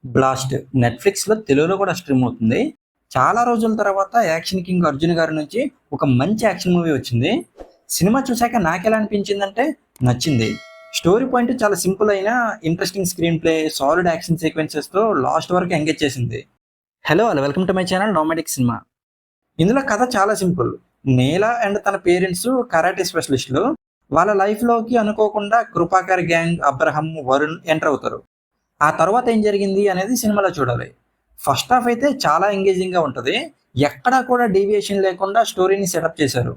Blast నెట్‌ఫ్లిక్స్‌లో తెలుగులో కూడా స్ట్రీమ్ అవుతుంది. చాలా రోజుల తర్వాత యాక్షన్ కింగ్ 'అర్జున్' గారి నుంచి ఒక మంచి యాక్షన్ మూవీ వచ్చింది. సినిమా చూసాక నాకెలా అనిపించిందంటే నచ్చింది. స్టోరీ పాయింట్ చాలా సింపుల్ అయినా interesting screenplay, solid action సీక్వెన్సెస్‌తో లాస్ట్ వరకు ఎంగేజ్ చేసింది. Hello all welcome to my channel nomadic cinema. ఇందులో కథ చాలా సింపుల్. నీల అండ్ తన పేరెంట్స్ కరాటే స్పెషలిస్టులు. వాళ్ళ లైఫ్‌లోకి అనుకోకుండా Kripakar gang, Abraham, Varun enter అవుతారు. ఆ తర్వాత ఏం జరిగింది అనేది సినిమాలో చూడాలి. ఫస్ట్ హాఫ్ అయితే చాలా ఎంగేజింగ్‌గా ఉంటది. ఎక్కడా కూడా డీవియేషన్ లేకుండా స్టోరీని సెటప్ చేశారు.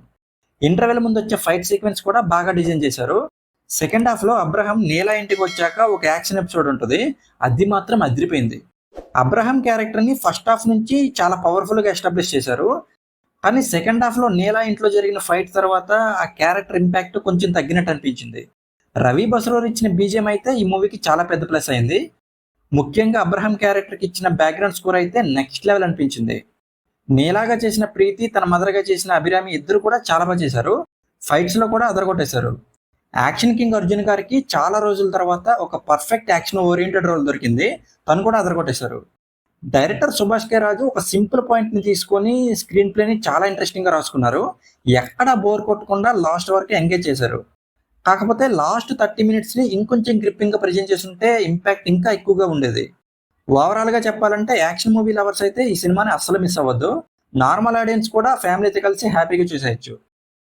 ఇంటర్వెల్ ముందు వచ్చే ఫైట్ సీక్వెన్స్ కూడా బాగా డిజైన్ చేశారు. సెకండ్ హాఫ్‌లో అబ్రహం నీలా ఇంటికి వచ్చాక ఒక యాక్షన్ ఎపిసోడ్ ఉంటది. అది మాత్రం అదిరిపోయింది. అబ్రహం క్యారెక్టర్‌ని ఫస్ట్ హాఫ్ నుంచి చాలా పవర్‌ఫుల్‌గా ఎస్టాబ్లిష్ చేశారు. కానీ సెకండ్ హాఫ్‌లో నీలా ఇంట్లో జరిగిన ఫైట్ తర్వాత ఆ క్యారెక్టర్ ఇంపాక్ట్ కొంచెం తగ్గినట్టు అనిపించింది. రవి బస్రూర్ ఇచ్చిన బీజీఎం అయితే ఈ మూవీకి చాలా పెద్ద ప్లస్ అయింది. ముఖ్యంగా అబ్రహం క్యారెక్టర్కి ఇచ్చిన బ్యాక్గ్రౌండ్ స్కోర్ అయితే నెక్స్ట్ లెవెల్ అనిపించింది. నీలాగా చేసిన ప్రీతి, తన మదర్గా చేసిన అభిరామి ఇద్దరు కూడా చాలా బాగా చేశారు. ఫైట్స్లో కూడా అదరగొట్టేశారు. యాక్షన్ కింగ్ అర్జున్ గారికి చాలా రోజుల తర్వాత ఒక పర్ఫెక్ట్ యాక్షన్ ఓరియంటెడ్ రోల్ దొరికింది. తను కూడా అదరగొట్టేశారు. డైరెక్టర్ సుభాష్ కే రాజు ఒక సింపుల్ పాయింట్ని తీసుకొని స్క్రీన్ ప్లేని చాలా ఇంట్రెస్టింగ్గా రాసుకున్నారు. ఎక్కడా బోర్ కొట్టకుండా లాస్ట్ వరకు ఎంగేజ్ చేశారు. కాకపోతే లాస్ట్ 30 మినిట్స్‌ని ఇంకొంచెం గ్రిప్పింగ్‌గా ప్రెజెంట్ చేసుంటే ఇంపాక్ట్ ఇంకా ఎక్కువగా ఉండేది. ఓవరాల్‌గా చెప్పాలంటే యాక్షన్ మూవీ లవర్స్ అయితే ఈ సినిమాని అస్సలు మిస్ అవ్వద్దు. నార్మల్ ఆడియన్స్ కూడా ఫ్యామిలీతో కలిసి హ్యాపీగా చూసేయొచ్చు.